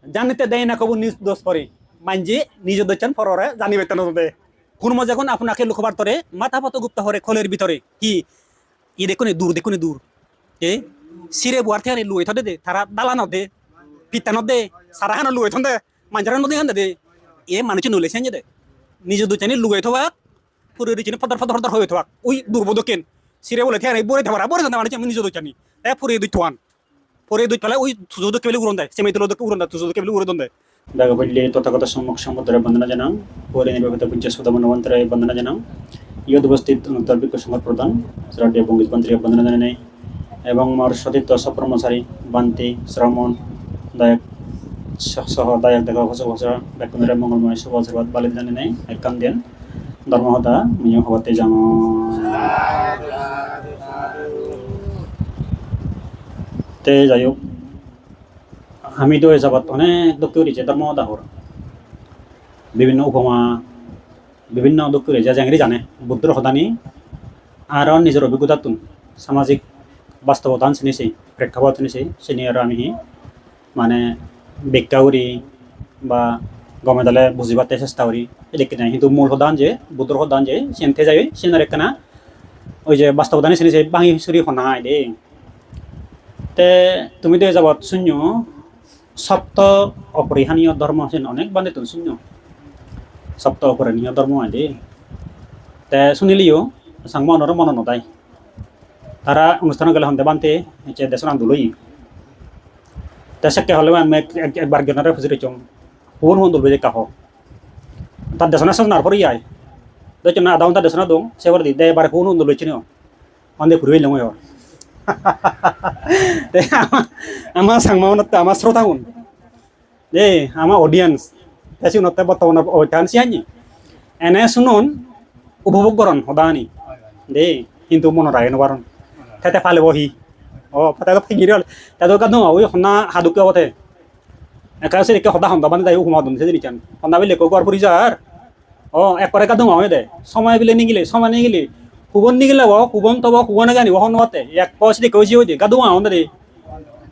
জানিতে দেয় না কবু নিজ দোষ করে মানজি নিজ দোচান পররে জানিবে তেন দে কোন যখন আপনাকে লুকবার তরে মাথা পত গুপ্ত হরে খোলের ভিতরে কি ই দেখুন দূর এ সিরে বুয়ার থেকে লুয়ে থদে দে তারা দালান দে পিতান দে সারা হানা লুয়ে থন্দে মানজারা নদী হান দে এ মানুষ নুলে সেঞ্জে দে নিজ দোচানি লুয়ে থবা পুরো রিচিনে ফদর হয়ে থাক ওই দুর্বোধকেন সিরে বলে থেকে বরে থাকা বরে জানা মানে আমি নিজ দোচানি এ পুরে দুই থান পরে দুই পেলে ওই সুযোগ কেবল উড়ন দেয় সেমিতুল উড়ন দেয় সুযোগ কেবল উড়ন দেয় দাগবল্লি তথাগত সম্মুখ সমুদ্রে বন্দনা জানাম পরে নির্বাচিত পূজ্য সুদমনবন্তরে বন্দনা জানাম ইয়দ উপস্থিত অনুত্তর্বিক সংবাদ প্রদান শ্রদ্ধেয় বঙ্গীজ মন্ত্রী বন্দনা জানাই এবং মোর সতীর্থ সপ্রমচারী বান্তি শ্রমণ দায়ক সহ দায়ক দেখা ঘোষা ব্যাকুণের মঙ্গলময় শুভ আশীর্বাদ বালিদ জানাই এককান দেন ধর্মহতা মিয় হওয়াতে জাম তে যাই হোক আমি তো এসবাত অনেক দুঃখ করেছি ধর্মহতা হর বিভিন্ন উপমা বিভিন্ন দুঃখ করেছে জাঙ্গিরি জানে বুদ্ধর হদানি আর নিজের অভিজ্ঞতা তুন সামাজিক বাস্তবতা চিনিছি প্রেক্ষাপট চিনিছি চিনি আর আমি মানে ব্যাখ্যা করি বা গমে দালে বুঝিবাতে চেষ্টা করি এদিকে নাই কিন্তু মূল হদান যে বুদ্ধর হদান যে সেনতে যাই সেনার একখানা ওই যে বাস্তবতা চিনিছে বাঙি চুরি হনাই দে তে তুমি তো যাবত শূন্য সপ্ত অপরিহানীয় ধর্ম আছেন অনেক বান্ধে তো শূন্য সপ্ত অপরিহানীয় ধর্ম আদে তে শুনিলিও সাংমা অনর মন নদাই তারা অনুষ্ঠান গেলে হন্তে বানতে যে দেশন আন্দোলই তে সেকে হলে আমি একবার গেনারে খুঁজে রেচম হুন হুন দুলবে যে কাহ তার দেশনা সব নার পরে আয় দেখছো না আদাউন তার দেশনা দং সেবার দি দে এবার হুন হুন দুলবে চিনিও অন্দে ঘুরে লঙ্গ আমার সাংমা আমার শ্রোতা গুণ দে আমার অডিয়েন্স তাই উন্নত বর্তমান অবস্থান সিয়ানি এনে শুনুন উপভোগ করন সদানি দে কিন্তু মনত রাখে নবারণ তাতে ফালে বহি তাতে ফিগিরে তাতে কাদো ওই সন্না হাদুকে অবতে একা আছে একে সদা সন্ধ্যা মানে তাই সোমা দন সেদিন চান সন্ধ্যা বিলে কর পরি যার একবারে কাদো হয় দে সময় বিলে নিগিলে সময় নিগিলে সুবন নিগিলে সুবন তব সুবনে গানি বহন নতে এক পয়সা কেউ যে গাদো দে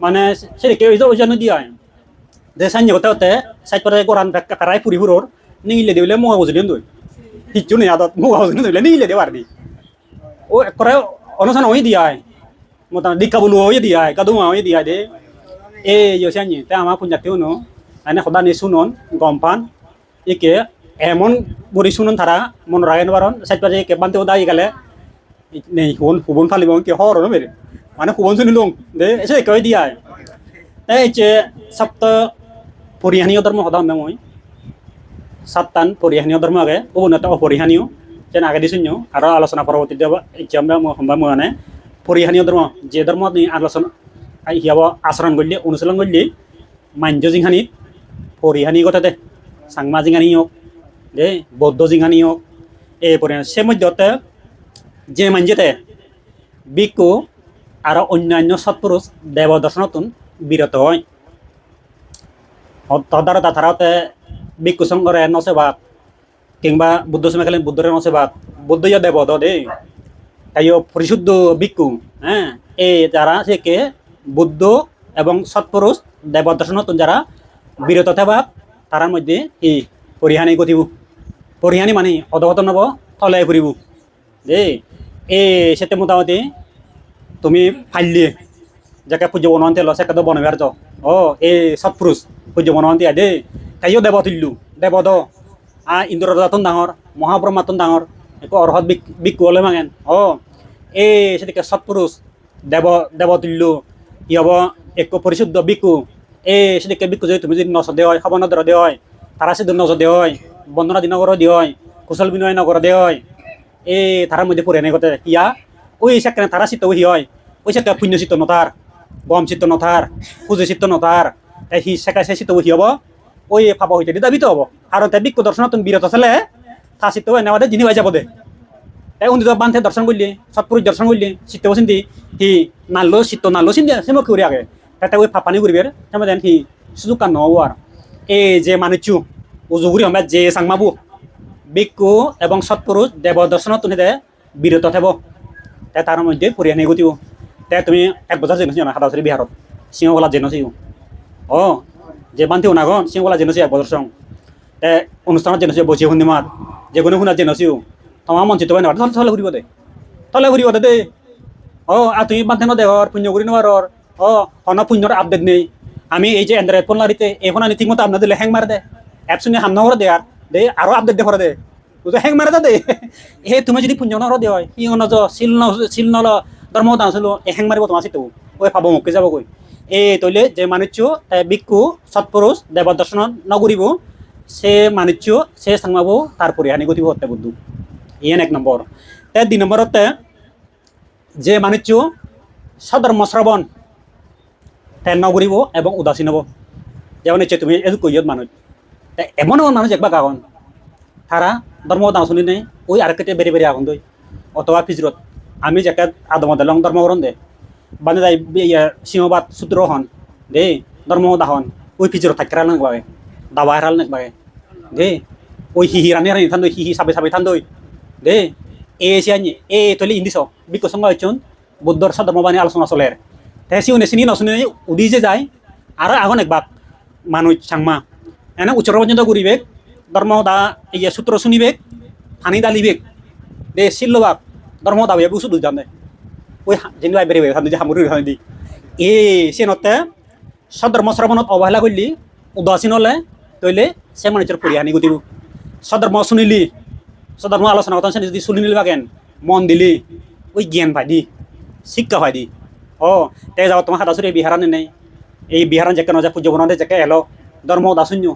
মানে সেটা কেউ ওই দিয়া দে সাইন হতে হতে সাইড পরে কোরআন কারাই পুরি পুরোর নিগিলে দিলে মোয়া বুঝলি দই হিচ্ছু নেই আদত মোয়া বুঝলি দিলে নিগিলে দেবার দি ও করে অনুষ্ঠান হয়ে দিয়ায় মোটামুটি দীক্ষা বলু হয়ে দিয়ায় কাদুমা হয়ে দিয়ায় দে এই ইয়ে তে আমার পুঞ্জাতেও নো এনে সদা নি শুনন গম পান একে এমন বড়ি শুনন তারা মন রাখে নবারন সাইড পরে একে বানতে দাই গেলে নেই হুবন ফালিব কে হর মেরে মানে হুবন শুনিলুম দে এসে কই দিয়ায় এই যে সপ্ত পরিহানীয় ধর্ম সদা মই সাতটান পরিহানীয় ধর্ম আগে উন্নত অপরিহানীয় যেন আগে দিছিল আরো আলোচনা পরবর্তী সম্ভব মানে পরিহানীয় ধর্ম যে ধর্ম আলোচনা হিয়াব আচরণ করলে অনুশীলন করলে মাঞ্জ জিংহানিত পরিহানী কথাতে সাংমা জিংহানি হোক দে বৌদ্ধ জিংহানি হোক এই পরিহানী সে মধ্যতে যে মাঞ্জেতে বিক্ষু আর অন্যান্য সৎপুরুষ দেব দর্শনতুন বিরত হয় তদার তাছাড়াতে বিক্ষু সংঘরে নসেবাক কিংবা বুদ্ধ সময় খেলেন বুদ্ধরে নসেবাক বুদ্ধ দেব দে তাই পরিশুদ্ধ বিক্ষু হ্যাঁ এই যারা সেকে বুদ্ধ এবং সৎপুরুষ দেব দর্শনতুন যারা বিরত থাকবাক তার মধ্যে এই পরিহানি গতিব পরিহানি মানে অধগত নব তলাই ফুরিব দে এই সেতে মোটামুটি তুমি ফাইলিয়ে যাকে পূজ্য বনবন্তী লসে কত বনবিহার এই সৎপুরুষ পূজ্য বনবন্তী দে তাইও দেব তুল্লু দেবদ ইন্দ্রজাতন ডাঙর মহাব্রহ্মাতন ডাঙর একো অর্হত বিক্ষু হলে মাগেন এই সেদিকে সৎপুরুষ দেব তুল্লু ই হব এক পরিশুদ্ধ বিক্ষু এই সেদিকে বিক্ষু যদি তুমি যদি নচ দে হয় সবনদর দে হয় তারা যদি নচ দে হয় বন্দনা দিনগর দিয়ে হয় কুশল বিনয় নগর দে হয় এই তার মধ্যে পড়ে নাই গতে ইয়া ওই সেখানে তারা চিত্ত হি হয় ওই সেটা পুণ্য চিত্ত নতার গম চিত্ত নতার পুজো চিত্ত নতার হি সেখানে সে চিত্ত হি হব ওই ফাপ হইতে দাবিত হব কারণ তাই বিক্ষু দর্শন তুমি বিরত ছেলে তা চিত্ত হয় নেওয়া জিনি পাই যাব দে তাই উন্দিত বান্ধে দর্শন করলি সৎপুরুষ দর্শন করলি চিত্ত চিন্তি হি নালো চিত্ত নালো চিন্তি সে মুখ করি আগে তাতে ওই ফাপানি করবে সেমন হি সুযোগ কান নহব আর এই যে মানুষ উজুগুড়ি আমরা যে সাংমাবু বিক্ষু এবং সৎপুরুষ দেব দর্শন তুমি বিরত থাকব তাই তার মধ্যে পরিহানি গতিব তাই তুমি এক বছর জেনেছি না হাতাশরী বিহারত সিংহগোলা জেনেছি যে বান্ধি ওনাগন সিংওয়ালা জেনসি এক বছর সং অনুষ্ঠানত জেনসি বসি শুনিমাত যে কোনো শুনা জেনসিও তোমার মঞ্চিত হয় না থলে ঘুরিব দে থলে ঘুরিব দে আর তুমি বান্ধে নদেহর পুণ্য করি নেওয়ার হন পুণ্যর আপডেট নেই আমি এই যে অ্যান্ড্রয়েড ফোন লারিতে এই ফোন আনি ঠিক মতো আপনার দিলে হ্যাং মারে দে অ্যাপ শুনে হাম নহরে দে আর দে আরো আপডেট দে করে দে বুঝো হ্যাং মারে দে হে তুমি যদি পুণ্য নহর দে হয় ই নজ শিল নল ধর্ম দাঁচলো এ হ্যাং মারিব তোমার সিটো ওই পাব মুখে যাব কই এই তৈলে যে মানুষ ভিক্ষু সৎপুরুষ দেব দর্শন নগরিব সে মানুষ সে সাংমাবো তারপরে হানি গতিব হতে বুদ্ধু ইয়েন এক নম্বর তে 2 নম্বরতে যে মানুষ সধর্ম শ্রবণ তে নগরিব এবং উদাসীন হব যেমন হচ্ছে তুমি এদু কইয়ত মানুষ এমন এমন মানুষ একবার গাগন তারা ধর্ম দাঁচনি নেই ওই আরেকটা বেড়ে বেড়ে আগুন দই অথবা ফিজরত আমি যাকে আদমত লং ধর্ম করন দে বানে যাই সিংহবাদ সূত্র হন দে ধর্ম দাহন ওই ফিজরত থাকতে নাকবাগে দাবা হেরাল নাকবাগে দে ওই হিহি রানি রানি থান দই হিহি সাবে সাবে থান দই দে এ সিয়ানি এ তলি ইন্দিস বিকো সঙ্গ হচ্ছুন বুদ্ধর সধর্মবাণী আলোচনা চলের তাই সিউনে চিনি নশুনে উদি যে যায় আর আগুন একবার মানুষ সাংমা এনে উচ্চর পর্যন্ত ঘুরিবেক ধর্ম দা ইয়ে সূত্র শুনিবেক ফানি দালিবেক দে শিল্লবাক ধর্ম দাবে বুঝু দুই জানে ওই যেন বেড়ে বেড়ে যে সামগ্রী দি এ সে নতে সধর্ম শ্রবণত অবহেলা করলি উদাসীন হলে তৈলে সে মানুষের পরিহানি গতিব সধর্ম শুনিলি সধর্ম আলোচনা কথা যদি শুনি নিল বাগেন মন দিলি ওই জ্ঞান পাই দি শিক্ষা পাই দি তে যাও তোমার হাত আসুরে বিহারানে নেই এই বিহারান যেকে নজা পূজ্য বনাতে যেকে এলো ধর্ম দাসুন্য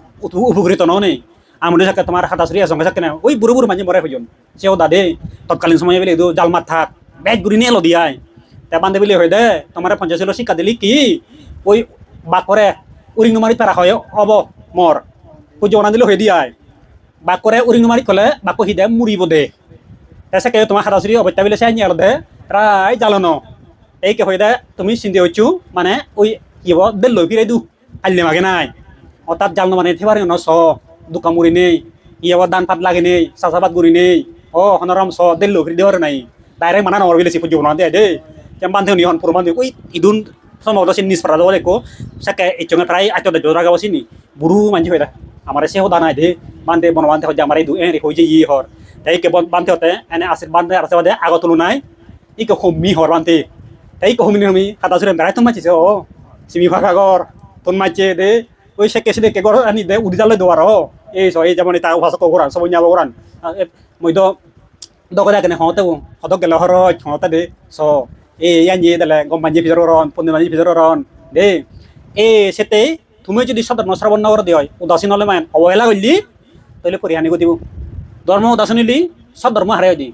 উপকৃত নও নেই আমাদের যাকে তোমার হাত আসুরি সঙ্গে যাকে ওই বুড়ো বুড়ো মাঝে মরে হইজন সেও দাদে তৎকালীন সময় বলে জালমাত থাক ব্যাগ ঘুরি নিয়ে এলো দিয়াই তে বান্ধে বলে হয়ে দে তোমার 50 কিলো শিক্ষা দিলি কি ওই বাকরে উরিং মারি তারা হয় অব মর পূজ্য বনা দিলে হয়ে দিয়াই বাকরে উরিং মারি কলে বাক হিদে মুড়িব দে এসে কে তোমার হাত আসুরি অবত্যা বিলে চাই নিয়ে এলো দে রায় জ্বালানো এই কে হয়ে দে তুমি চিন্তা হচ্ছু মানে ওই কি হব দেল লই ফিরাই দু আল্লে মাগে নাই অর্থাৎ জালনো মানে থেবারে ন স দুকা মুড়ি নেই ইয়ে দান পাত লাগে নেই চাচাবাদ গুড়ি নেই হনরম স দেল লই ফিরি দেওয়ার নাই ডাইরেক্ট মানা নর বিলেছি পুজো বনা দে দে যেমন বান্ধে নি হন পুরো বান্ধে ওই ইদুন সম্ভবত সিন নিষ্পরা দেওয়া দেখো সাকে এই চঙ্গে প্রায় আইতো দে জোরা গাওয়া সিনি বুড়ু মানজি হয়ে দে আমার সেও দানাই দে বান্ধে বন বান্ধে হচ্ছে আমার এই দু এনে হয়ে যে ই হর তাই কে বান্ধে হতে এনে আসির বান্ধে আশীর্বাদে আগত নাই ই কে খুব মি হর বান্ধে তাই কে হুমিনি হুমি হাতা সুরে বেড়াই তো মাছিছে সিমি ফাঁকা ঘর তোন মাইছে দে ওই সে কেসে দেখে ঘর আনি দে উদি জালে দেওয়ার এই যেমন তা ভাষা করান সব নিয়াব করান মই তো দোকানে কেনে হতে হতক গেলে হর হতে দে স এই আনি দিলে গম মাঝি ভিতর রন পন্দির মাঝি ভিতর রন দে সেতে তুমি যদি সদর্ম শ্রবণ নগর দিয়ে উদাসীন হলে মান অবহেলা করলি তাহলে পরিহানি দিব ধর্ম উদাসীন হলি সদর্ম হারাই দি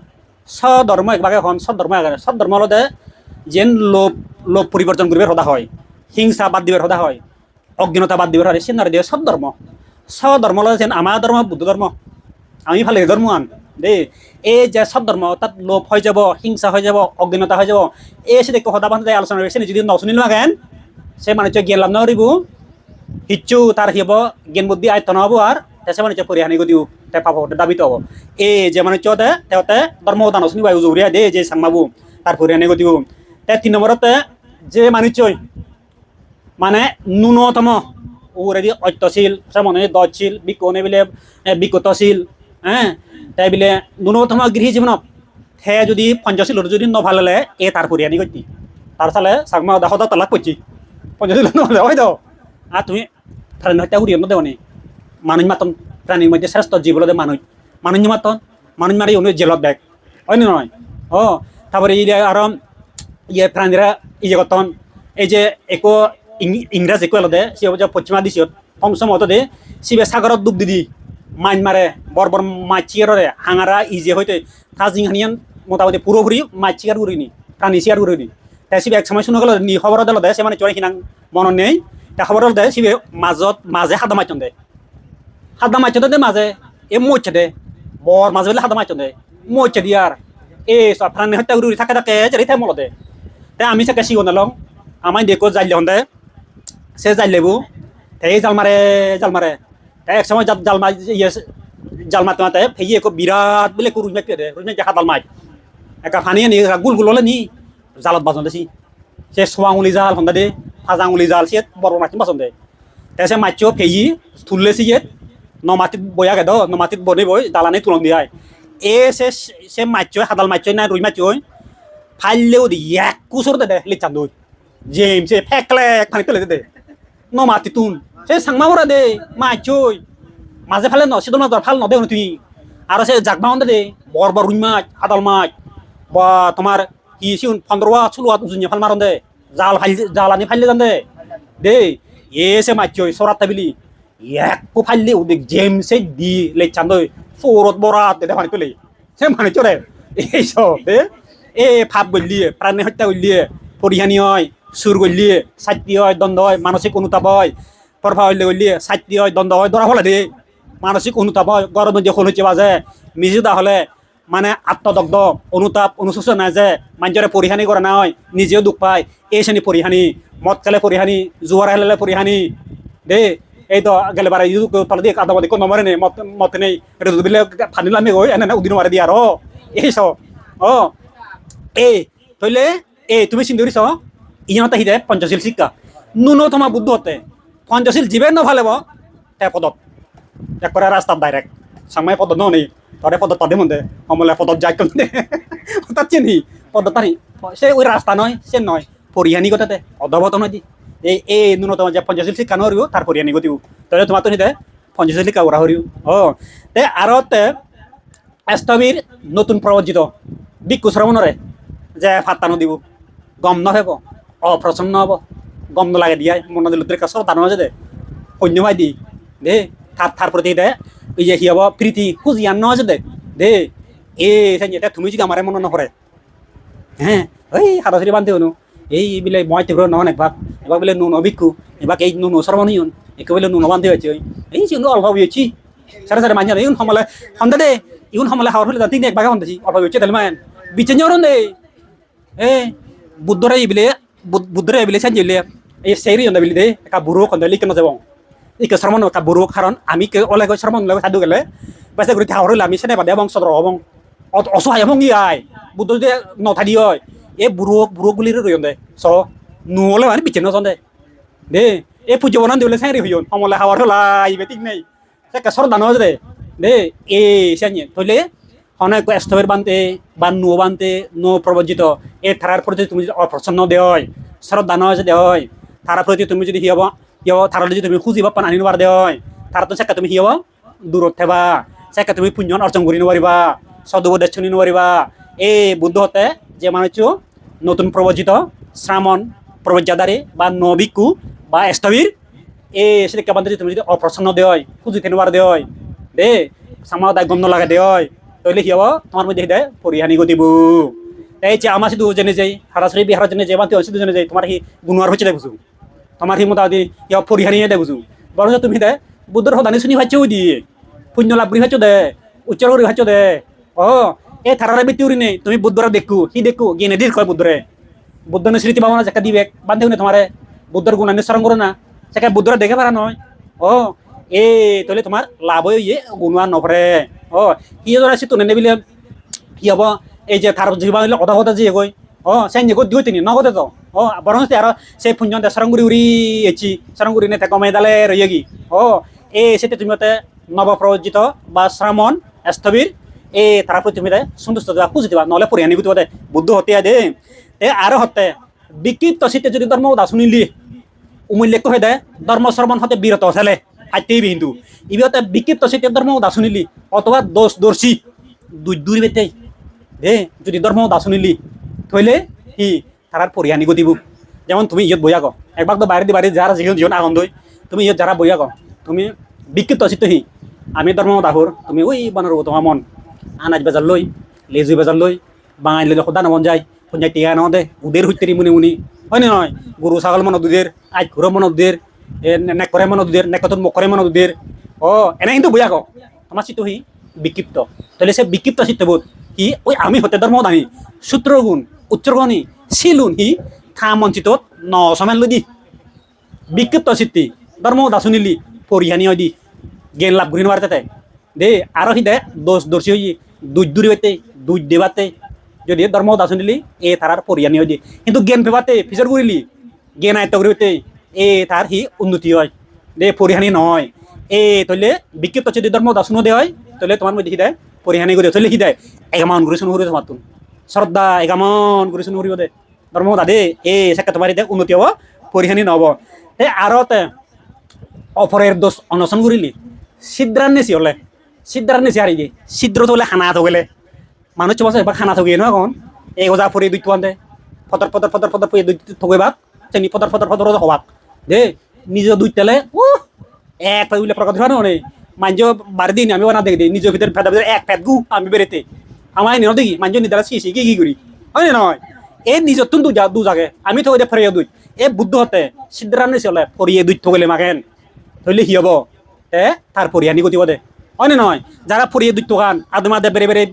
সধর্ম একবাগে হন সধর্ম সধর্ম হলে যেন লোভ পরিবর্তন করবে সদা হয় হিংসা বাদ দিবার সদা হয় অজ্ঞানতা বাদ দিবার হয় সে নারে দিয়ে সধর্ম হলে যেন আমার ধর্ম বুদ্ধ ধর্ম আমি ভালে ধর্ম আন দে এই যে সধর্ম তাত লোভ হয়ে যাব হিংসা হয়ে যাব অজ্ঞানতা হয়ে যাব এই সে দেখো সদা বান্ধে আলোচনা করেছে যদি নশুনিল আগেন সে মানুষ জ্ঞান লাভ নকরিব হিচ্ছু তার হিব জ্ঞান বুদ্ধি আয়ত্ত নহব আর সে মানুষ পরিহানি গদিও তাই পাব দাবিত হব এই যে মানুষ দে তেওতে ধর্ম দান শুনিবাই জৌরিয়া দে যে সাংমাবু তার পরিহানি গদিও 3 নম্বরতে যে মানুষ মানে ন্যূনতম ওরেদি অত্যশীল মনে দশশীল বিকনে বিলে বিকতশীল হ্যাঁ তাই বিলে ন্যূনতম গৃহী জীবনত সে যদি পঞ্চশীল যদি নভালে এ তার পরিহানি করতি তার চালে চাকমা দাহদা তালাক করছি পঞ্চশীল নহলে হয় তো আর তুমি প্রাণী হত্যা করি দেও নি মানুষ মাতন প্রাণীর মধ্যে শ্রেষ্ঠ জীব দে মানুষ মাতন মানুষ মারি অন্য জেলত দেখ হয় নয় তারপরে আর ইয়ে প্রাণীরা ইয়ে করতন এই যে একো ইংরাজ একো এলো দে সে হচ্ছে পশ্চিমা দিশত কম সময় দে সিবে সাগরত ডুব দিদি মাছ মারে বর বর মাছ চিয়ারে হাঙারা ইজে হইতে তাজিং হানিয়ান মোটামুটি পুরোপুরি মাছ চিয়ার উড়িনি প্রাণী চিয়ার উড়িনি তাই সিবে এক সময় শুনে গেল নি খবর দিল দে সে মানে চলে হিনাং মন নেই তা খবর দে সিবে মাঝে হাদা মাইচন দে দে মাঝে এ মরছে দে বর মাঝে বলে হাদা মাইচন দে মরছে দিয়ার সব প্রাণী হত্যা উড়ি থাকে থাকে যে তাই মল দে তাই আমি চাকে শিও নালং আমায় দেখো জাল হন দে সে জাল লেবু তাই জাল মারে তাই এক সময় জাল মাছ ইয়ে জাল মারতে মাতে ফেয়ে একো বিরাট বলে রুই মাছ দে রুই মাছ দেখা জাল মাছ একা ফানি নি গুল গুল হলে নি জালত বাজন দেছি সে সোয়া আঙুলি জাল হন্দা দে 5 আঙুলি জাল সে বড় মাছ বাজন দে তাই সে মাছও ফেই তুললে সিয়ে নমাটিত বয়া গেদ নমাটিত বনে বই দালানি তুলন দিয়াই এ সে মাছই হাদাল মাছই না রুই মাছই ফাইলেও দি এক কুসর দে লিচান দই জেম সে ফেকলে খানি তুলে দে নমাটি তুন সে সাংমা বরা দে মাছই মাঝে ফেলে ন সেদল মাছ ফাল নদে তুই আর সে জাগবা দে বড় বড় রুই মাছ হাদাল মাছ বা তোমার কি সিউন 15 16 উজুনিয়া ফাল মারন দে জালানি ফাইলে যান দে এ সে মাছই সরাত তাবিলি এক কো ফাইলে ও দেখ জেম সে দি লিচান দই সরত বরাত দে ফানি তুলে সে মানে চরে এই সব দে এ ভাব গলিয়ে প্রাণী হত্যা গলিয়ে পরিহানি হয় সুর গলিয়ে সাহিত্য হয় দ্বন্দ্ব হয় মানসিক অনুতাপ হয় প্রভাব হইলে গলিয়ে সাহিত্য হয় দ্বন্দ্ব হয় ধরা ফলে দে মানসিক অনুতাপ হয় গরম যখন হচ্ছে বাজে মিজুদা হলে মানে আত্মদগ্ধ অনুতাপ অনুশোচনা যে মানুষের পরিহানি করে না হয় নিজেও দুঃখ পায় এই শ্রেণী পরিহানি মদ খেলে পরিহানি জুয়ার হেলে পরিহানি দে এই তো গেলে বারে তলে দিয়ে কাদা মধ্যে কোনো নমরে নেই মত নেই এটা দিলে ফানিলাম গই এনে উদিন মারে দিয়ে আর এই সব ও এ তইলে এ তুমি চিন্তা ইয়তা হিদে পঞ্চশীল শিক্ষা ন্যূনতম বুদ্ধ হতে পঞ্চশীল জীবে নভালেব তে পদত একবারে রাস্তার ডাইরেক্ট সাংমাই পদত নেই তরে পদত তাদের মধ্যে অমলে পদত যাই কম তার চিনি পদত তারি সে ওই রাস্তা নয় সে নয় পরিহানি কথাতে অধবত নয় দি এই ন্যূনতম যে পঞ্চশীল শিক্ষা নরিও তার পরিহানি গতিও তাহলে তোমার তো নিতে পঞ্চশীল শিক্ষা ওরা হরিও তে আর এস্তবির নতুন প্রবর্জিত বিক্ষু শ্রমণরে যে ফাত্তা নদিব গম নহব অপ্রসন্ন হব গম নলাগে দিয়াই মন দিল তোর কাছে দানো আছে দে অন্যমাই দি দে থার প্রতি দে ওই যে কি হব প্রীতি খুঁজিয়ান আছে দে এ তুমি যদি আমার মনে নকরে হ্যাঁ ওই হারাশারি বান্ধে হনু এই বিলে মই তীব্র নহন এবার বলে নুন অভিক্ষু এবার এই নুন শ্রমণ হইন একে বলে নুন বান্ধে হয়েছে এই যে অল্প হয়েছি সারা সারা মাঝে ইউন সমলে সন্ধ্যা দে ইউন সমলে হাওয়ার হলে তিন এক বাঘা সন্ধ্যেছি অল্প হয়েছে তাহলে মান বিচেন দে এ বুদ্ধরা বিলে সান জিলে এই সেরি জন্দা বিলি দে একা বুড়ো কন্দা লিখে নজাব ইকে শ্রমণ একা বুড়ো কারণ আমি কে ওলে শ্রমণ লাগে সাধু গেলে বাসে করে হাওয়ার হলে আমি সেনে বাদে এবং সদর হবং অসহায় হবং ইয়াই বুদ্ধ যে নথাদি হয় এ বুড়ো গুলি রইন দে স নুলে মানে বিচেন নজন্দে দে এ পুজো বনান দিলে সাইরি হইন সমলে হাওয়ার হলা আইবে ঠিক নাই সে কা সরদান দে দে এ সানি তইলে অনেক এস্তবের বানতে বা নো বানতে নো প্রবর্জিত এ থারার প্রতি তুমি যদি অপ্রসন্ন দেয় শ্রদ্ধা নয় যে দেয় তার প্রতি তুমি যদি হিয়াব তার যদি তুমি খুঁজিব পান আনি নবার দেয় তার তো সেকা তুমি হিয়াব দূরত থেবা সেকা তুমি পুণ্য অর্জন করি নপারিবা সদুপদেশ শুনি নপারিবা এই বুদ্ধ হতে যে মানুষ নতুন প্রবর্জিত শ্রামণ প্রবজ্জাদারে বা নবিকু বা এস্তবীর এই সেদিকে বান্ধে তুমি যদি অপ্রসন্ন দেয় খুঁজিতে নবার দেয় দে সামা দায় গন্ধ লাগা দেয় তইলে কি হব তোমার মধ্যে হৃদয় পরিহানি গতিব এই যে আমার শুধু জেনে যাই হারাশারি বিহার জেনে যাই বা শুধু জেনে যাই তোমার কি গুণার হচ্ছে দেখুছু তোমার কি মোটামুটি ইয়া পরিহানি দেখুছু বরং তুমি দে বুদ্ধর সদানি শুনি ভাচ্ছেও দিয়ে পুণ্য লাভ করি ভাচ্ছ দে উচ্চার করি ভাচ্ছ দে এ থারারে বেতিউরি নেই তুমি বুদ্ধরা দেখু কি দেখু গিয়ে নেদির কয় বুদ্ধ স্মৃতি ভাবনা যাকে দিবে বান্ধে না তোমার বুদ্ধর গুণানুসরণ করো না সেখানে বুদ্ধরা দেখে পারা নয় এ তাহলে তোমার লাভ হয়ে গুণা নপরে কি আছে তো নেবিলে কি হব এই যে থার জীবা কথা কথা যে কই সে নিয়ে দিও তিনি নগদে তো বরং আর সেই পুঞ্জন সরঙ্গুরি উড়ি এছি সরঙ্গুরি নেতা কমাই দালে রয়ে গি এ সেটা তুমি নবপ্রবর্জিত বা শ্রামণ স্থবির এ তার প্রতি তুমি সন্তুষ্ট দেওয়া খুঁজে দেওয়া নহলে পরিহানি গুতি হতে বুদ্ধ হতে দে এ আরো হতে বিক্ষিপ্ত শীতে যদি ধর্ম দা শুনিলি উমূল্য হয়ে দেয় ধর্ম শ্রমণ হতে বিরত হলে আইতেই হিন্দু ইবিতে বিক্ষিপ্ত শীতের ধর্ম দা শুনিলি অথবা দোষ দর্শী দূর বেতে দে যদি ধর্ম দা শুনিলি থইলে কি তারার পরিহানি গতিব যেমন তুমি ইয়ত বইয়া গো একবার তো বাইরে যারা জীবন আনন্দ তুমি ইয়ত যারা বইয়া গো তুমি বিক্ষিপ্ত শীত হি আমি ধর্ম দাহুর তুমি ওই বানর তোমার মন আনাজ বাজার লই লেজু বাজার লই বাঙালি লইলে সদা নমন যায় কোনজাই টিয়া ন দে উদের হইতেরি মুনি হয় না নয় গরু ছাগল মন দুদের আজ ঘুরো মন দুদের নেকরে মন দুদের নেকতন মকরে মন দুদের এনে কিন্তু বইয়া গো তোমার শীত হি বিক্ষিপ্ত তাহলে সে বিক্ষিপ্ত শীতবোধ কি ওই আমি হতে ধর্ম দামি সূত্রগুণ উচ্চরগণী শিলুন হি খা মঞ্চিত ন সমান লই দি বিক্ষিপ্ত শীতি ধর্ম দা শুনিলি পরিহানি হয় দি জ্ঞান লাভ করি নোয়ার তাতে দে আরো হি দে দোষ দর্শী হই দূর হইতে দুধ দেবাতে যদি ধর্ম দা শুনিলি এ তারার পরিহানি হয় দি কিন্তু জ্ঞান পেবাতে ফিচর করিলি জ্ঞান আয়ত্ত করিতে এ তার হি উন্নতি হয় দে পরিহানি নয় এ তলে বিক্ষিপ্ত যদি ধর্ম দাসুনো দে হয় তলে তোমার মধ্যে কি দেয় পরিহানি করে তলে কি দেয় এগামন করে শুনো হরে মাতুন শ্রদ্ধা এগামন করে শুনো হরিব দে ধর্ম দাদে এ সেকা তোমার দে উন্নতি হব পরিহানি নব তে আরতে অপরের দোষ অনশন করিলি সিদ্ধান্নেছি হলে সিদ্ধান্নেছি আর দিয়ে সিদ্র তো হলে খানা তো গেলে মানুষ চবাস এবার খানা তো গিয়ে নয় এখন এই ওজা পরে দুই আনতে ফতর ফতর ফতর ফতর পরে দুই থগে বাক চেনি ফতর ফতর ফতর হবাক দে নিজ দুই তেলে এক পাই উল্লে প্রকাশ হয় না মাঞ্জ বাড়ি দিন আমি না দেখি নিজের ভিতরে ফেদার ভিতরে এক ফেদ গু আমি বেরেতে আমার নিয়ে দেখি মাঞ্জ নিদারা শিখি কি করি হয় না নয় এ নিজের তুন দু জাগে আমি তো ফেরিয়ে দুই এ বুদ্ধ হতে সিদ্ধান্নে চলে ফরিয়ে দুই থগলে মাগেন ধরলে কি হব এ তার পরিহানি গতি দে হয় না নয় যারা ফরিয়ে দুই তোকান আদমাদে বেড়ে বেড়ে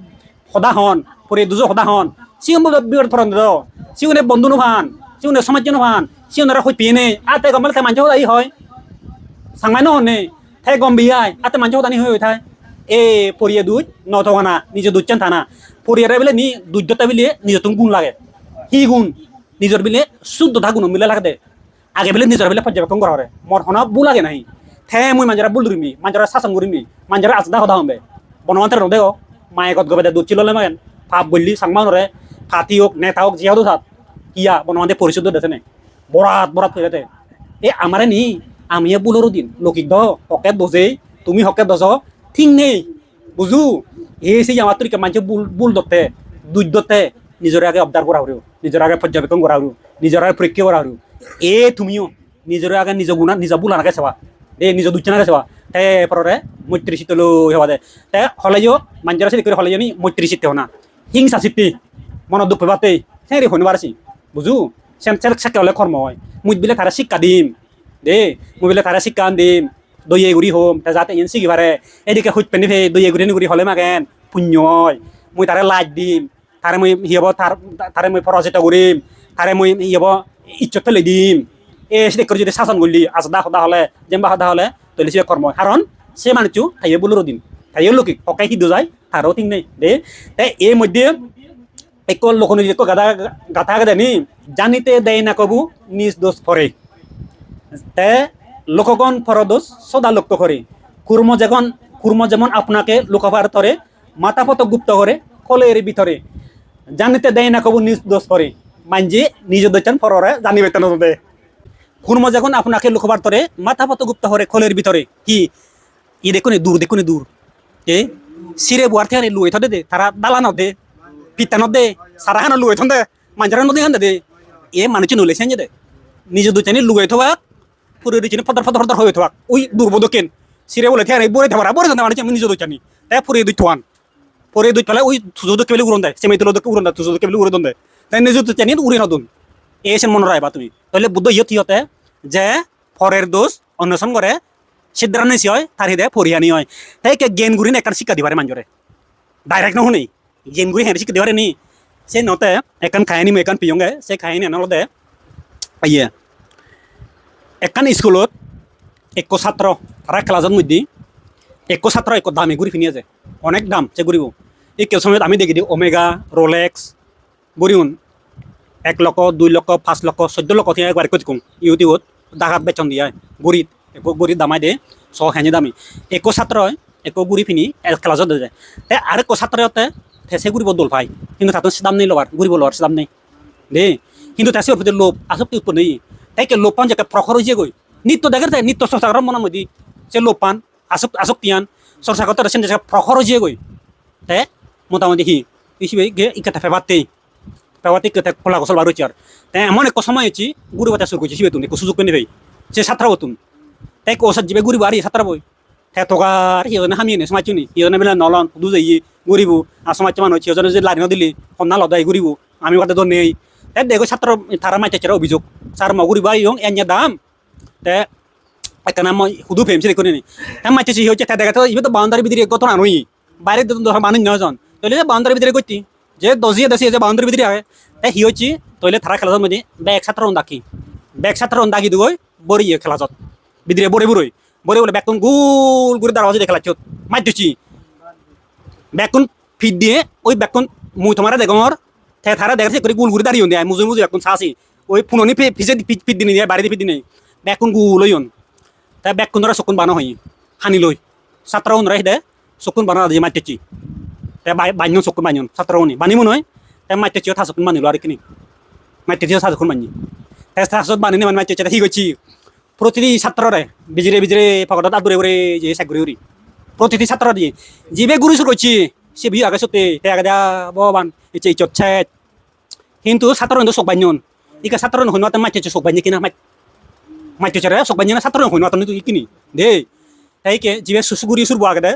সদা হন ফরিয়ে দুজো সদা হন সিউন বিপদ ফরন দ সিউনে বন্ধু নভান সিউনে সমাজ নভান সিউনারা হই পিনে আতে গমলে তাই মাঞ্জ এই হয় সাংমাই নহনে তাই গম বিয়াই আতে মাঞ্জ দানি হই থাই এ ফরিয়ে দুই নথকানা নিজে দুচ্ছেন থানা ফরিয়ারে বেলে নি দুর্যতা বিলে নিজে তুমি গুণ লাগে কি গুণ নিজের বিলে শুদ্ধতা গুণ মিলে লাগে দে আগে বেলে নিজের বেলে পর্যবেক্ষণ করা হয় মোর হনা বু লাগে নাই থে মুই মাঞ্জারা বুল ধরিমি মাঞ্জারা শাসন করিমি মাঞ্জারা আজদা হদা হমবে বনমন্ত্রের নদে মায়েকত গবে দুচ্ছিল মাগেন ফাপ বললি সাংমানরে ফাতি হোক নেতা হোক জিয়াদো সাত কিয়া বনমন্ত্রে পরিশুদ্ধ দেশে নে বরাত বরাত হয়ে যেতে এ আমারে নি আমি বুলরও দিন লৌকিক দ হকে দোজে তুমি হকে দোজ ঠিক নেই বুঝু এই সেই আমার তরিকা মানুষ বুল দতে দুই দতে নিজের আগে অবদার করা হরিও নিজের আগে পর্যবেক্ষণ করা হরিও নিজের আগে পরীক্ষা করা হরিও এ তুমিও নিজের আগে নিজ গুণা নিজ বুল আনাকে সেবা এ নিজ দুচ্ছনাকে সেবা তে পরে মৈত্রী শীতলো হেবা দে তে হলে যাও মানুষের সাথে করে হলে জানি মৈত্রী শীতে হনা হিংসা শীতি মন দুঃখ পাতে সেই রে হইনি পারছি বুঝু সেম সেকে হলে কর্ম হয় মুই বিলে তারা শিক্ষা দিম দে মুই বিলে তারা শিক্ষা দিম দইয়ে গুড়ি হোম যাতে ইন শিখি পারে এদিকে হইত পেনি ফে দইয়ে গুড়ি গুড়ি হলে মাগেন পুণ্য হয় মুই তারে লাইট দিম তারে মুই হিয়াব তারে মুই পরাজিত করিম তারে মুই হিয়াব ইজ্জত ফেলে দিম এ সেদিক করে যদি শাসন করলি আজদা সদা হলে জেম্বা সদা হলে তৈলে সে কর্ম কারণ সে মানুষ তাইয়ে বলুর দিন তাইয়ে লোকিক হকাই কি যায় তারও ঠিক নেই দে তাই এর মধ্যে এক লোক গাধা গাথা গাধা নি জানিতে দেয় না কবু নিজ দোষ ফরে তে লোকগণ ফরদোষ সদা লক্ষ্য করে কুর্ম যেমন আপনাকে লোকভার তরে মাথা পত গুপ্ত করে কলের ভিতরে জানিতে দেয় না কবু নিজ দোষ করে মানজি নিজ দোষান ফররে জানিবে তেন দে কুর্ম যখন আপনাকে লোকভার তরে মাথা পত গুপ্ত করে কলের ভিতরে কি ই দেখুনি দূর এ সিরে বুয়ার থেকে লুয়ে থে দে তারা দালান দে পিতা নদে সারা হানা লুয়ে থে মাঞ্জারা নদী হান দে এ মানুষ নলে সেঞ্জে দে নিজ দোষানি লুয়ে থাকা পুরো দিচ্ছি ফদর ফদর ফদর হয়ে থাক ওই দুর্বোধ কেন সিরে বলে থাকে বরে থাকা বরে মানে আমি নিজ দোষানি তাই পুরে দুই থান পরে দুই পেলে ওই সুযোগ কেবলে উড়ন দেয় সেমি তুলো উড়ন দেয় সুযোগ কেবলে উড়ন দেয় তাই নিজ দোষানি উড়ে নতুন এসে মনে রাখবা তুমি তাহলে বুদ্ধ ইয়তে যে ফরের দোষ অন্বেষণ করে সিদ্ধান্তি হয় তার হৃদয় ফরিয়ানি হয় তাই জ্ঞান গুড়ি একটা শিক্ষা দিবারে মানুষরে ডাইরেক্ট নহনে জ্ঞান গুড়ি হ্যাঁ শিক্ষা দিবারে নি সে নতে একান খায়নি মই একান পিয়ঙ্গে সে খায়নি আনলতে ইয়ে একান স্কুলত এক ছাত্র তারা ক্লাসের মধ্যে এক ছাত্র এক দামে ঘুরি ফিনিয়ে যায় অনেক দাম সে ঘুরিব এই কেউ সময় আমি দেখি দিই ওমেগা রোলেক্স ঘুরিউন 1 লক্ষ 2 লক্ষ 5 লক্ষ 14 লক্ষ থেকে একবার কম ইউটিউবত ডাকাত বেচন দিয়ে গরিত গরিত দামাই দে হেঁজে দামি এক ছাত্র এক ঘুরি ফিনি ক্লাসত যায় তে আর এক ছাত্রতে থেসে ঘুরিব দোল পাই কিন্তু তাতে দাম নেই লবার ঘুরিব লবার দাম নেই দে কিন্তু তাসে ওর ভিতরে লোভ আসক্তি উৎপন্ন নেই তাইকে লোভ পান যে প্রখর হয়েছে গই নিত্য দেখে তাই নিত্য চর্চা করার মনে মধ্যে সে লোভ পান আসক্তিয়ান চর্চা করতে সে প্রখর হয়েছে গই তে মোটামুটি কি ইকাটা ফেবাতেই কথা খোলা গোসল বার হচ্ছে আর তাই এমন এক সময় হচ্ছে গুরু বাচ্চা শুরু করছে বেতন একটু সুযোগ পেয়ে নেই সে ছাত্র বতুন তাই ওষুধ যাবে গুরি বাড়ি ছাত্র বই হ্যাঁ তোকার সিজনে হামিয়ে নে সমাজ নি সিজনে বেলা নলন দু যাই ঘুরিব আর সমাজ মানুষ সিজনে যদি লাইন দিলি সন্ধ্যা লদাই ঘুরিব আমি কথা তো নেই তাই দেখো ছাত্র তারা মাইতে অভিযোগ স্যার মগুরি বাড়ি হোক এনে দাম তে একটা নাম শুধু ফেমছি করে নি তাই মাইতে হচ্ছে তাই দেখা তো ইবে তো বাউন্ডারি ভিতরে কত আনুই বাইরে মানুষ নজন তাহলে বাউন্ডারি ভিতরে করতি যে দজিয়ে দেশে যে বাউন্ডারি ভিতরে আহে তাই হি হচ্ছে তৈলে থারা খেলার মধ্যে ব্যাগ ছাত্র ডাকি ব্যাগ ছাত্র ডাকি দুই বড়ি খেলাচত ভিতরে বড়ে বড়ই বড়ে বলে ব্যাগন গোল করে দাঁড়াবাজি দেখে লাগছ মাই দিচ্ছি ব্যাগন ফিট দিয়ে ওই ব্যাগন মুই তোমার দেখর থারা দেখছে করে গুল ঘুরে দাঁড়িয়ে দেয় মুজে মুজে ব্যাগন চাষি ওই পুননি ফিসে ফিট দিনে বাড়িতে ফিট দিনে ব্যাগন গুল হইন তে ব্যাগ কুন্দরা চকুন বানো হই হানি লই ছাত্র উনরা হিদে চকুন বানা দিয়ে মাইতেছি তে বান্য চকুন বান্য ছাত্র উনি বানিমু নয় তে মাইতেছি থাচকুন বানিলো আর কিনি মাইতেছি থাচকুন বানি তে থাচত বানিনি মানে মাইতেছি ঠিক হইছি প্রতিটি ছাত্ররে বিজিরে বিজিরে পকেটত আদুরে উরে যে সাগুরি উরি প্রতিটি ছাত্র দিয়ে জিবে গুরু শুরু করছি সে বি আগে সত্যি তে আগে দা ববান ইচ্ছে ইচ্ছে কিন্তু ছাত্র কিন্তু চোখ বান্যন ইকা ছাত্র নহইনো মাইতেছি চোখ বান্যি কিনা মাইতেছি রে চোখ বান্যি না ছাত্র নহইনো তুমি কিনি দে তাইকে জিবে সুসুগুরি সুরবো আগে দে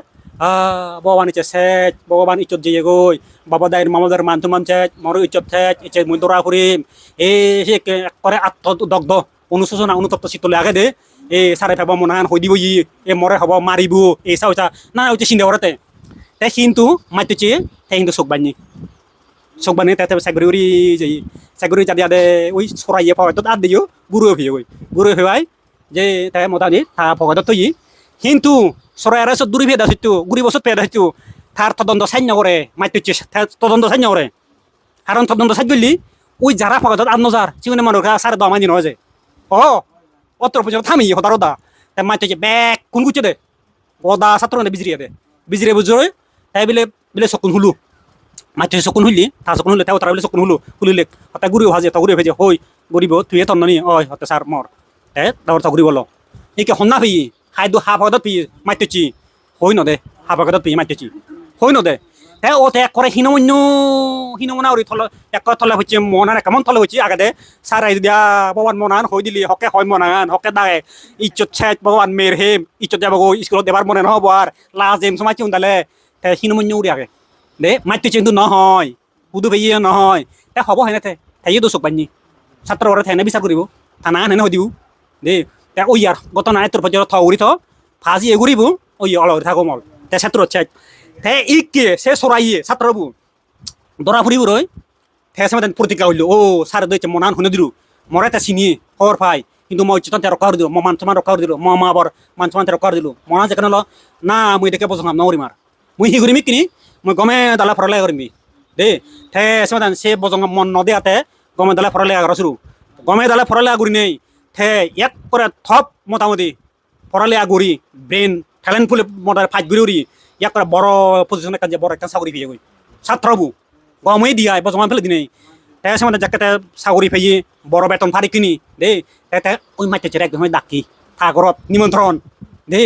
ববান ইচ্ছে সেচ ববান ইচ্ছত যে গই বাবা দায়ের মামাদার মানতু মানছেচ মর ইচ্ছত সেচ ইচ্ছে মই দরা করিম এ সে করে আত্মদগ্ধ অনুশোচনা অনুতপ্ত চিত্তলে আগে দে এ সারে ফেব মনান হই দিব ই এ মরে হব মারিব এই চাওচা না হচ্ছে চিন্তা করতে তাই কিন্তু মাইতেছি তাই কিন্তু চোখ বান্যি চোখ বানি তাতে চাকরি যাই চাকরি যাদি আদে ওই সরাইয়ে পকেটত আদ দিও গুরু ফিয়ে ওই গুরু ফেবাই যে তাই মোটামুটি তা পকেটত তৈ কিন্তু সরাই আর দূরি ফেদা হইতো গুড়ি বছর ফেদা হইতো তার তদন্ত সান্য করে মাইতেছি তদন্ত সান্য করে কারণ তদন্ত সাজ করলি ওই যারা পকেটত আদ নজার চিগুনে মানুষ সারে দমানি নয় যে অত্র পর্যন্ত থামি হতার ওদা তাই মাইতেছি ব্যাগ কোন গুছে দে ওদা ছাত্র বিজরিয়ে দে বিজরিয়ে বুঝরে তাই বিলে বিলে চকুন হুলু মাইতে চকুন হুলি তা চকুন হুলে তাও তারা বলে চকুন হুলু হুলিলে হতে গুড়ি ভাজে তা গুড়ি ভেজে হই গরিব তুই তন্নি ওই হতে সার মর তে দাওর তা গুড়ি বলো একে হন্না ফি হাইদু হা ভগত পি মাইতেছি হই ন দে হা ভগত পি মাইতেছি হই ন দে তে ও তে করে হিনমন্য হিনমনা ওরি থল এক থলে হচ্ছে মনান কেমন থলে হচ্ছে আগে দে সার আই দিয়া ভগবান মনান হই দিলি হকে হয় মনান হকে দাগে ইজ্জত ছেচ ভগবান মের হেম ইজ্জত যাবো স্কুলত দেবার মনে নহব আর লাজ এম সময় চিন্তালে তে হিনমন্য উড়ি আগে দে মাইতেছি কিন্তু নহয় বুধু ভাইয়ে নহয় তে হব হয় না তে তাইয়ে তো চোখ বান্যি ছাত্র ওরা থাইনে বিচার করিব থানা হেনে হই দিব দে তে ওই আর গত নাই তোর পর্যন্ত থ উড়ি থ ফাজি এগুড়িব ওই অল থাকো মল তে ছাত্র ছেচ তে ইকে সে সরাইয়ে ছাত্রবু দরা ফুরিব রই তে সময় প্রতিজ্ঞা হইল ও সার দইছে মনান শুনে দিল মরে তে চিনি খবর পাই কিন্তু মই উচ্চতন রক্ষা করে দিল মান সমান রক্ষা করে দিল মা আবার মান সমান রক্ষা করে দিল মনা যেখানে ল না মুই দেখে বসলাম নরি মার মুই হি করিমি কিনি মই গমে দালা ফরলাই করিমি দে তে সময় সে বজং মন নদিয়াতে গমে দালা ফরলাই আগর শুরু গমে দালা ফরলাই আগুরি নেই তে এক করে থপ মোটামুটি ফরলাই আগুরি ব্রেন ট্যালেন্টফুল মোটার ফাইট গুড়ি উড়ি এক করে বড় পজিশনে কাজে বড় একটা চাকরি পেয়ে গই ছাত্রবু গমে দিয়া বজমান ফেলে দিনে তে সময় যাকে চাকরি পেয়ে বড় বেতন ফারি কিনি দে তে ওই মাইতে চেরা একদম ডাকি ঠাকুরত নিমন্ত্রণ দে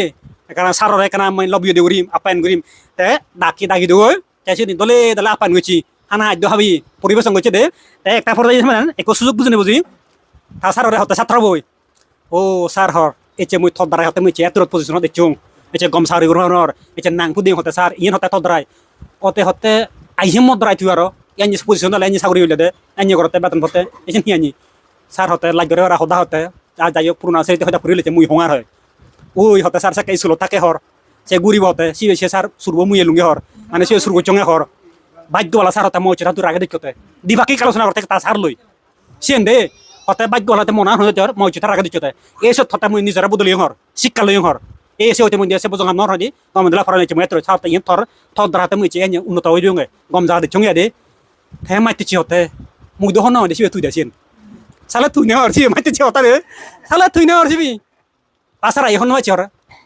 কারণ সারর এখানে আমি লবিও দিয়ে করিম আপ্যায়ন করিম তে ডাকি ডাকি দেবো চাইছি দলে দলে আপ্যায়ন করছি হানা খাদ্য হাবি পরিবেশন করছে দে একটা ফটো একো সুযোগ বুঝে বুঝি তা সাররে হতে ছাত্র বই ও সার হর এচে মুই থর দ্বারাই হতে মুই এতরত পজিশন দেখছুং এচে গম সারি গ্রহণর এচে নাং পুদিং হতে সার ইয়ে হতে থর দ্বারাই অতে হতে আইহিম মত দ্বারাই তুই আর এনি পজিশন দলে এনি চাকরি হইলে দে এনি করতে বেতন ভতে এচে হিয়ানি সার হতে লাগরে ওরা হদা হতে আর যাই হোক পুরোনা সেই হতে ফুরিলেছে মুই হঙার হয় ওই হতে সার সাকে স্কুলত থাকে হর সে গুড়িব হতে সে সার সুরব মুয়ে লুঙ্গে হর মানে সে সুরব চঙে হর বাদ্যওয়ালা সার হতে মই চেরা তুই আগে দেখতে দিবাকি আলোচনা করতে তা সার লই সেন দে হতে বাদ্যওয়ালাতে মনা হয়ে যার মই চেতার আগে দেখতে এইসব হতে মুই নিজেরা বদলি হর শিক্ষা লই হর এসে হইতে মুই সে বজং নর হদি গমদলা ফরানি চে মেত্র ছাতে ইন থর থর দ্রাতে মুই চে এনে উন্নত হই দিওগে গম যা দে চঙে দে তে মাইতে চি হতে মুই দহন না সে তুই দেছেন সালা তুই না হরছি মাইতে চি হতা রে সালা তুই না হরছিবি পাসার এখন নয় চর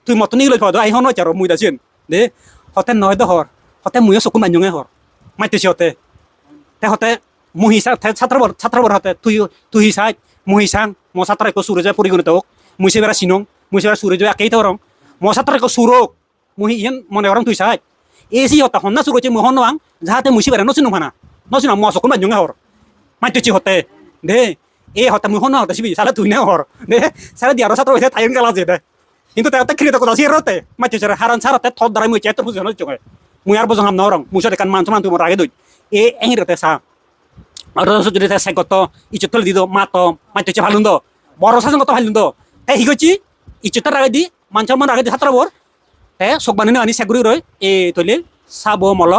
তুই মত নিগল পাদ আই হন নয় চর মুই দাছেন দে হতে নয় দহর হতে মুই সকু মানজুঙে হর মাইতে চি হতে তে হতে মুহি সা ছাত্রবর হতে তুই সাই মুহি সাং মো ছাত্র কো সুরজ পরিগণিত হোক মুই সেবেরা সিনং মুই সেবেরা সুরজ একেই তো রং মো ছাত্র কো সুরক মুহি ইন মনে রং তুই সাই এসি হতা হন্না সুরজ মুই হন আং যাতে মুই সেবেরা নসিনং হানা নসিনং মো সকু মানজুঙে হর মাইতে চি হতে দে এ হতে মুই হন হতে সিবি সালা তুই না হর দে সারা দিয়ার ছাত্র হইতে তাইন গালা যে দে কিন্তু তে ক্রিয়েট কথা সির রতে মাইতে চরে হারান সারতে থদ দ্বারা মুই চেত বুঝন চঙে মুই আর বজং হাম নরং মুই সরে কান মান সমান তুই মর আগে দই এ এহি রতে সা আর যদি সে গত ইচতল দিদ মাতো মাইতে চে ভালুন্দ বড় সাজন গত ভালুন্দ তে হিগছি ইচতর আগে দি মানচমান আগে দি ছাত্র বর তে সকবানি আনি সেগুরি রই এ তলে সাবো মল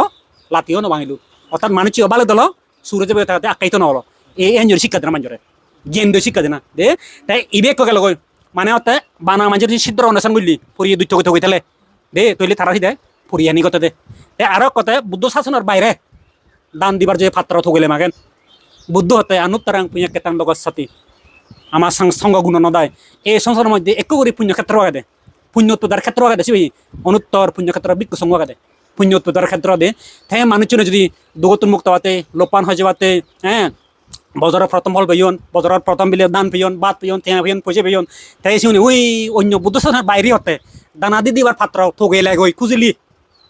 লাতিও নবাঙিলু অর্থাৎ মানুষ অবালে দল সুরজ বেতাতে আকাইতো নল এ এনজর শিক্ষা দেনা মানজরে জ্ঞান দই শিক্ষা দেনা দে তাই ইবে কগে লগই মানে অতে বানা মানজর সিদ্ধ অনুষ্ঠান বললি পরিয়ে দুই চকে কইতালে দে তলে তারা হিদে পরিয়ানি কত দে এ আর কতে বুদ্ধ শাসনের বাইরে দান দিবার যে পাত্র থগলে মাগেন বুদ্ধ হতে আনুত্তরাং পুণ্য কেতান লগত সতী আমার সঙ্গ গুণ নদায় এই সংসারের মধ্যে একটু করে পুণ্যক্ষেত্র আগে পুণ্য উৎপদার ক্ষেত্র আগে দেশি অনুত্তর পুণ্যক্ষেত্র বিজ্ঞ সঙ্গ আগে পুণ্য উৎপদার ক্ষেত্র দে হ্যাঁ মানুষজনে যদি দুগতুন মুক্ত হতে লোপান হয়ে যাওয়াতে হ্যাঁ বজরের প্রথম ফল পেয়ন বজরের প্রথম বিলে দান পেয়ন বাদ পেয়ন ঠেয়া পেয়ন পয়সা পেয়ন তাই শুনি ওই অন্য বুদ্ধ সাধনের বাইরে হতে দানা দি দিবার পাত্র ঠকে লাগে ওই খুঁজিলি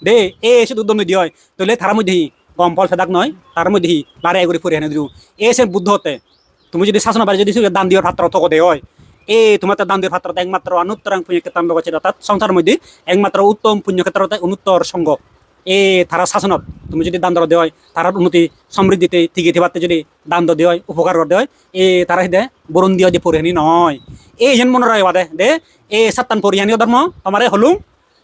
দে এ এসে উদ্যম দিয়ে হয় তাহলে তার মধ্যে গম ফল ফেদাক নয় তার মধ্যে লারে করে পরে এনে দিও এসে বুদ্ধ হতে তুমি যদি শাসন বাড়ি যদি দান দিবার পাত্র ঠকে দে হয় এ তোমার দান দিবার পাত্র একমাত্র অনুত্তরাং পুণ্যক্ষেত্র লগছে অর্থাৎ সংসার মধ্যে একমাত্র উত্তম পুণ্যক্ষেত্র অনুত্তর সঙ্গ এ তারা শাসনত তুমি যদি দান দর দেওয়া হয় তার উন্নতি সমৃদ্ধিতে ঠিকই ঠিবাতে যদি দান দর দেওয়া হয় উপকার করতে হয় এ তারা দে বরুণ দিয়ে যে পরিহানি নয় এই যেন মনে রায় বাদে দে এ সাত্তান পরিহানি ধর্ম তোমারে হলুম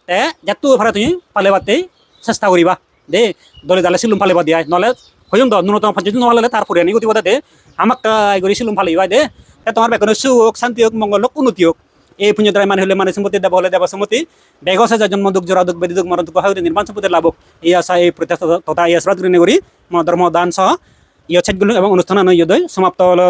তে যেতু ভাড়া তুমি পালেবাতে চেষ্টা করিবা দে দলে দালে সিলুম পালেবা দিয়া নহলে হইম তো ন্যূনতম যদি নহলে তার পরিহানি গতি বাদে দে আমাক গরি সিলুম ফালিবা দে তোমার বেকনে সুখ শান্তি হোক মঙ্গল হোক উন্নতি হোক এই পুণ্য দ্বারা মানে হলে মানে সম্পত্তি দেব হলে দেব সম্মতি বেগসে যা জন্ম দুঃখ জরা দুঃখ বেদি দুঃখ মরণ দুঃখ হয় নির্মাণ সম্পত্তির লাভ এই আশা এই প্রত্যাশা তথা এই আশ্রাত করি মা ধর্ম দান সহ ইয় ছেদগুলো এবং অনুষ্ঠান ইয়োদয় সমাপ্ত হলো।